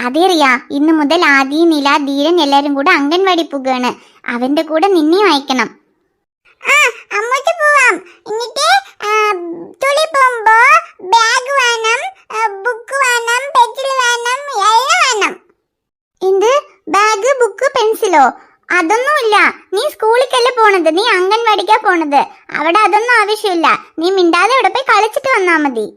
അതേറിയാ, ഇന്നു മുതൽ ആദി, നില, ധീരൻ എല്ലാരും കൂടെ അംഗൻവാടി പോകുകയാണ്. അവന്റെ കൂടെ നിന്നെയും അയക്കണം. അങ്ങോട്ട് പോവാം. എന്നിട്ട് തുളി പോകുമ്പോ ബാഗ് വേണം, ബുക്ക് വേണം, പെൻസിൽ വേണം, എല്ലാം വേണം. എന്ത്? ബാഗ്, ബുക്ക്, പെൻസിലോ? അതൊന്നുമില്ല. നീ സ്കൂളിലേക്കല്ലേ പോണത്, നീ അംഗൻവാടിക്കാ പോണത്. അവിടെ അതൊന്നും ആവശ്യമില്ല. നീ മിണ്ടാതെ അവിടെ പോയി കളിച്ചിട്ട് വന്നാ മതി.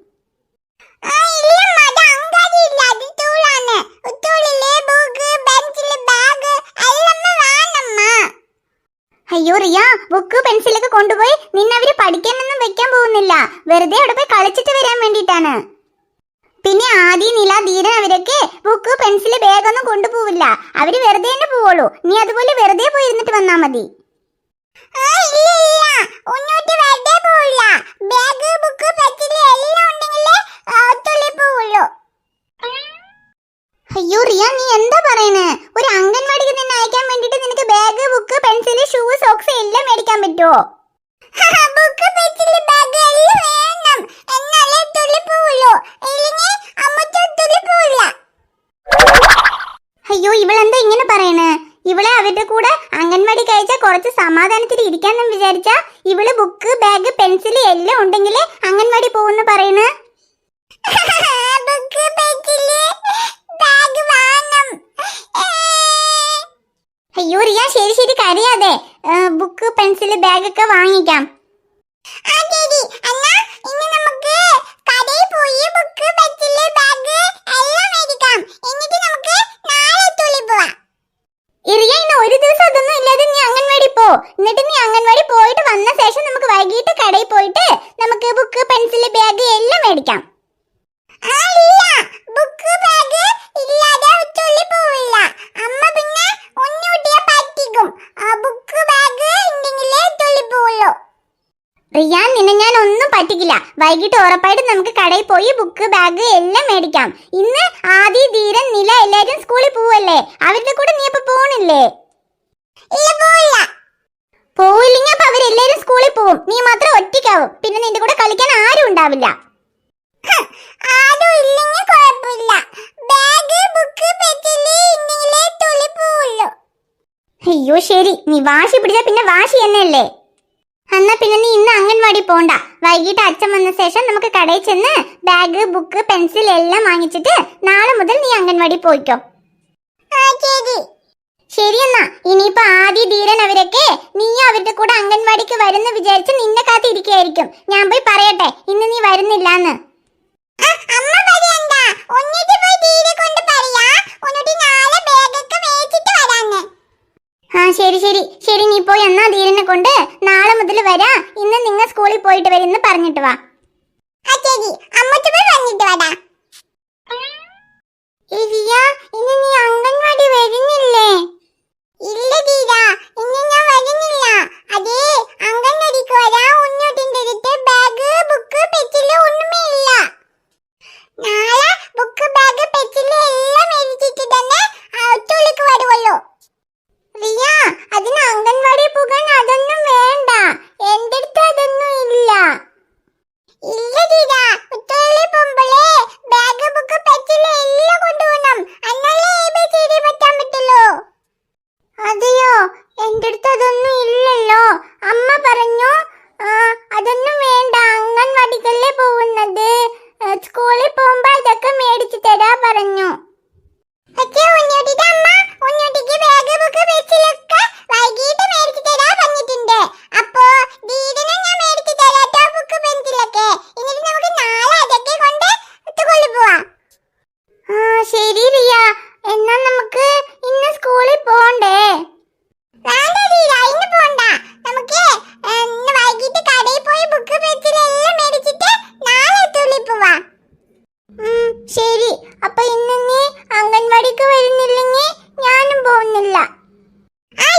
അയ്യോ റിയ, ബുക്ക് പെൻസിലൊക്കെ കൊണ്ടുപോയി നിന്നെ അവര് പഠിക്കാനൊന്നും വെക്കാൻ പോകുന്നില്ല. വെറുതെ അവിടെ പോയി കളിച്ചിട്ട് വരാൻ വേണ്ടിട്ടാണ്. പിന്നെ ആദി, നില, ധീരൻ അവരൊക്കെ ബുക്ക്, പെൻസില്, ബാഗൊന്നും കൊണ്ടുപോവില്ല. അവര് വെറുതെ തന്നെ പോവുള്ളൂ. നീ അതുപോലെ വെറുതെ പോയി ഇരുന്നിട്ട് വന്നാ മതി. അയ്യോ റിയ, നീ എന്താ പറയണേ? ഒരു അംഗൻവാടിക്ക് നിന്നെ അയക്കാൻ വേണ്ടിട്ട് നിനക്ക് bag, book, pencil, shoe, socks എല്ലാം മേടിക്കാൻ പറ്റുമോ? അയ്യോ, ഇവളെന്താ ഇങ്ങനെ പറയണേ? ഇവളെ അവരുടെ കൂടെ അംഗൻവാടി കഴിച്ചാൽ കുറച്ച് സമാധാനത്തിൽ ഇരിക്കാന്നും വിചാരിച്ചാ ഇവള് ബുക്ക്, ബാഗ്, പെൻസില് എല്ലാം ഉണ്ടെങ്കിലേ അംഗൻവാടി പോകുന്നു പറയണേ. അയ്യോ റിയ, ശരി ശരി, കരയാതെ. ബുക്ക്, പെൻസില്, ബാഗൊക്കെ വാങ്ങിക്കാം. ഇറിയ, ഇന്ന് ഒരു ദിവസം അതൊന്നും ഇല്ലാതെ നീ അംഗൻവാടി പോ. എന്നിട്ട് നീ അംഗൻവാടി പോയിട്ട് വന്ന ശേഷം നമുക്ക് വൈകിട്ട് കടയിൽ പോയിട്ട് നമുക്ക് ബുക്ക്, പെൻസില്, ബാഗ് എല്ലാം മേടിക്കാം. റിയാൻ, നിന്നെ ഞാൻ ഒന്നും പറ്റിക്കില്ല. വൈകിട്ട് ഉറപ്പായിട്ട് നമുക്ക് കടയിൽ പോയി ബുക്ക്, ബാഗ് എല്ലാം മേടിക്കാം. ഇന്ന് ആദി, ധീരൻ, നില എല്ലാരും സ്കൂളിൽ പോവല്ലേ? അവരുടെ കൂടെ നീ അപ്പൊ പോണില്ലേ? പോവില്ലെങ്കിൽ അപ്പൊ അവരെല്ലാരും സ്കൂളിൽ പോവും. നീ മാത്രം ഒറ്റയ്ക്കാവും. പിന്നെ നിന്റെ കൂടെ കളിക്കാൻ ആരും ഉണ്ടാവില്ല. അയ്യോ ശരി, നീ വാശി പിടിച്ചാ പിന്നെ വാശി തന്നെയല്ലേ. എന്നാ പിന്നെ നീ ഇന്ന് അംഗൻവാടി പോണ്ട. വൈകിട്ട് അച്ഛൻ വന്ന ശേഷം നമുക്ക് കടയിൽ ചെന്ന് ബാഗ്, ബുക്ക്, പെൻസിൽ എല്ലാം വാങ്ങിച്ചിട്ട് നാളെ മുതൽ നീ അംഗൻവാടി പോയിക്കോ. ശരി എന്നാ. ഇനിയിപ്പോ ആദി, ധീരൻ അവരൊക്കെ നീയും അവരുടെ കൂടെ അംഗൻവാടിക്ക് വരുന്ന വിചാരിച്ച് നിന്നെ കാത്തിരിക്കുകയായിരിക്കും. ഞാൻ പോയി പറയട്ടെ ഇന്ന് നീ വരുന്നില്ലാന്ന്. ശരി ശരി ശരി, നീ പോയി എന്നാ ധീരനെ കൊണ്ട് നാളെ മുതൽ വരാ, ഇന്ന് നിങ്ങൾ സ്കൂളിൽ പോയിട്ട് വരുന്ന് പറഞ്ഞിട്ട് വാ. ഇന്ന് നീ അംഗൻവാടി വരുന്നില്ലേ? ഇല്ല ദീദ, ഇന്ന് ഞാൻ വരുന്നില്ല. അതേ, അംഗൻവാടിക്ക് വരാൻ ഉന്നോട്ടിന്റെ അടുത്ത് ബാഗ്, ബുക്ക്, പെൻസില് ഒന്നുമേ ഇല്ല. നാളെ ബുക്ക്, ബാഗ്, പെൻസില് എല്ലാം മേടിച്ചിട്ട് തന്നെ തുള്ളിക്ക് വരുവല്ലോ. റിയ, അതിന് അംഗൻവാടി പോകാൻ അതൊന്നും വേണ്ട. എന്റെ അടുത്ത് അതൊന്നും ഇല്ല. ഇല്ല ദീദ, തുള്ളി പോകുമ്പോഴേ ബാഗ്, ബുക്ക്, പെൻസില് എല്ലാം കൊണ്ടുപോകണം. എന്നാലേ ABCD പറ്റാൻ പറ്റുള്ളൂ. അതെയോ? എന്റെ അടുത്ത് അതൊന്നും ഇല്ലല്ലോ. അമ്മ പറഞ്ഞു അതൊന്നും വേണ്ട, അംഗൻവാടിക്കല്ലേ പോകുന്നത്, സ്കൂളിൽ പോകുമ്പോ അതൊക്കെ മേടിച്ചു തരാ പറഞ്ഞു. പക്ഷേ ഉന്നോട്ടിന്റെ അമ്മ ഉന്നോട്ടിക്ക് ബാഗ്, ബുക്ക്, പെൻസിലൊക്കെ വൈകിട്ട് മേടിച്ചു തരാ പറഞ്ഞിട്ടുണ്ട്. അപ്പോ ദീദിനെ ഞാൻ മേടിച്ചു തരാട്ടോ ബുക്ക്, പെൻസിലൊക്കെ. എന്നിട്ട് നമുക്ക് നാളെ അതൊക്കെ കൊണ്ട് സ്കൂളിൽ പോവാം. ശരി റിയ, എന്നാ നമുക്ക് ഇന്ന് സ്കൂളിൽ പോണ്ടേ? വേണ്ട ദീദ, ഇന്ന് പോണ്ട. നമുക്ക് ഇന്ന് വൈകിട്ട് കടയിൽ പോയി ബുക്ക്, പെൻസിൽ എല്ലാം മേടിച്ചിട്ട് നാളെ സ്കൂളിൽ പോവാം. ശരി, അപ്പൊ ഇന്ന് നീ അംഗൻവാടിക്ക് വരുന്നില്ലെങ്കിൽ ഞാനും പോകുന്നില്ല.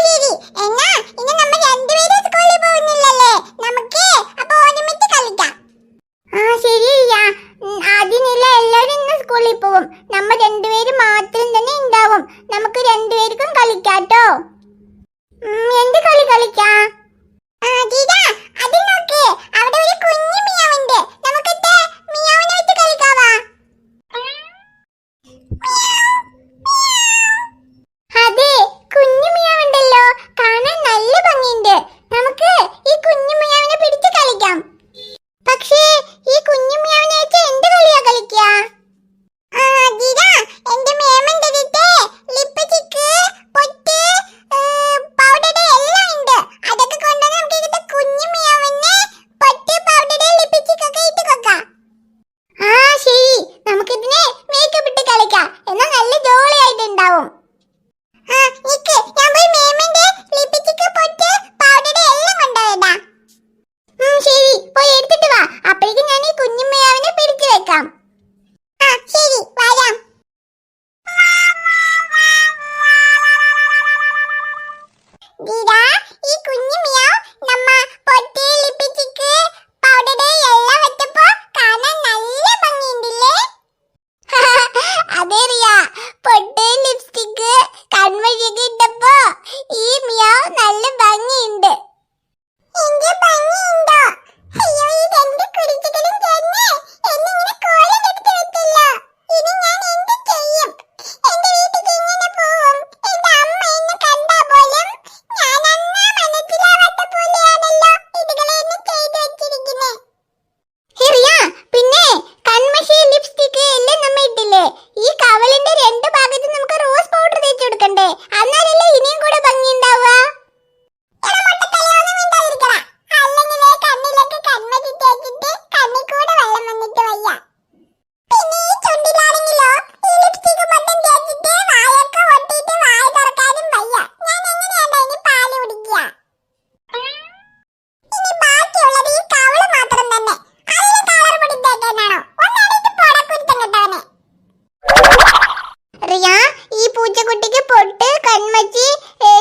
ശരി, എന്നാ ഇന്ന് നമ്മൾ രണ്ടുപേരും സ്കൂളിൽ പോകുന്നില്ലല്ലേ? നമുക്ക് അപ്പൊ ഒരുമിച്ച് കളിക്കാം. ശരി റിയ, ആദ്യനില എല്ലാരും ഇന്ന് സ്കൂളിൽ പോകും. നമ്മ രണ്ടുപേരും മാത്രം തന്നെ ഉണ്ടാവും. നമുക്ക് രണ്ടുപേർക്കും കളിക്കാട്ടോ. എന്ത് കളി കളിക്കാം? അത് നോക്ക്, അവിടെ ഒരു കുഞ്ഞു മിയാവുണ്ട്. നമുക്ക് മിയാവിനെ വെച്ച് കളിക്കാവാ. ദീദ ഈ കുഞ്ഞു മിയാവ് നമ്മ പൊട്ടി ലിപ്സ്റ്റിക് പൗഡർ എല്ലാം വെച്ചപ്പോ കാണാൻ നല്ല ഭംഗിയുണ്ടല്ലേ? അതെ റിയ, പൊട്ട് ലിപ്സ്റ്റിക് കൺമഷിയൊക്കെ ഇട്ടപ്പോ ഈ മിയാവ് നല്ല ഭംഗിയുണ്ട്. എന്റെ ഭംഗിയുണ്ടോ? അയ്യോ ഈ രണ്ട് കുരുത്തകളും ചേർന്ന് എന്നെ ഇങ്ങനെ കോലമെടുത്ത് വെച്ചല്ലോ. ഇനി ഞാൻ എന്ത് ചെയ്യും? എന്റെ വീട്ടിൽ ഇങ്ങനെ പോവും. എന്റെ അമ്മ എന്നെ കണ്ടാ പോലും ഞാൻ അന്നാ മനസ്സിലാവാത്ത പോലെയാണല്ലോ ഇതുകളെ എന്നെ ചെയ്തു വെച്ചിരിക്കുന്നേ. റിയ, പിന്നെ കൺമഷി ലിപ്സ്റ്റിക് എല്ലാം നമ്മ ഇട്ടില്ലേ, ഈ കവളിന്റെ രണ്ട് ഭാഗത്ത് നമുക്ക് റോസ് പൗഡർ തേച്ച് കൊടുക്കണ്ടേ? എന്നാലല്ലേ ഇനിയും കൂടെ ഭംഗി ഉണ്ടാവുക. എടാ മുട്ടത്തലയൊന്നും മിണ്ടാതിരിക്കടാ. അല്ലെങ്കിലേ കണ്ണിലേക്ക് കൺമഷി തേച്ചിട്ട് കണ്ണിൽ കൂടെ വെള്ളം വന്നിട്ട് വയ്യ. പിന്നെ ഈ ചുണ്ടിലാണെങ്കിലോ ഈ ലിപ്സ്റ്റിക് മൊത്തം തേച്ചിട്ട് വായൊക്കെ ഒട്ടിയിട്ട് വായ തുറക്കാനും വയ്യ. ഞാൻ എങ്ങനെയാണ്ടാ ഇനി പാല് കുടിക്കുക? ഇനി ബാക്കിയുള്ളത് ഈ കവള് മാത്രം തന്നെ. അതിന് കളർ പൊടി തേക്കാനാണോ? ഒന്നടിയിട്ട് പോടാ കുരുത്തം കെട്ടവനെ. റിയ, ഈ പൂച്ചക്കുട്ടിക്ക് പൊട്ട് കൺമച്ചി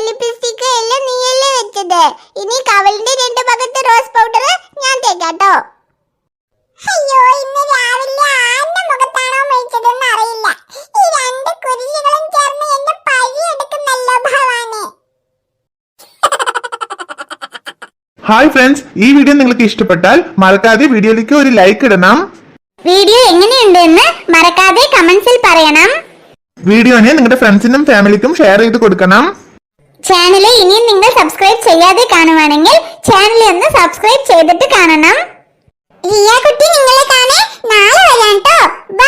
ലിപ്സ്റ്റിക് എല്ലാം നീയല്ലേ വെച്ചത്. ഇനി കവളിന്റെ രണ്ട് ഭാഗത്ത് റോസ് പൗഡർ ഞാൻ തേക്കാട്ടോ. അയ്യോ ഇന്ന് രാവിലെ ആരുടെ മുഖത്താണോ മേടിച്ചതെന്ന് അറിയില്ല. ഈ രണ്ട് കുരിശുകളും ചേർന്ന് എന്റെ പഴി എടുക്കുന്നല്ലോ ഭവാനെ. ഹായ് ഫ്രണ്ട്സ്, ഈ വീഡിയോ നിങ്ങൾക്ക് ഇഷ്ടപ്പെട്ടാൽ മറക്കാതെ വീഡിയോയിലേക്ക് ഒരു ലൈക്ക് ഇടണം. വീഡിയോ എങ്ങനെയുണ്ടെന്ന് മറക്കാതെ കമന്റ്സിൽ പറയണം. വീഡിയോനെ നിങ്ങളുടെ ഫ്രണ്ട്സിനും ഫാമിലിക്കും ഷെയർ ചെയ്ത് കൊടുക്കണം. ചാനൽ ഇനിയും നിങ്ങൾ സബ്സ്ക്രൈബ് ചെയ്യാതെ കാണുവാണെങ്കിൽ ചാനൽ ഒന്ന് സബ്സ്ക്രൈബ് ചെയ്തിട്ട് കാണണം. റിയ കുട്ടി നിങ്ങളെ കാണേ നാളെ വരാം ട്ടോ. ബൈ.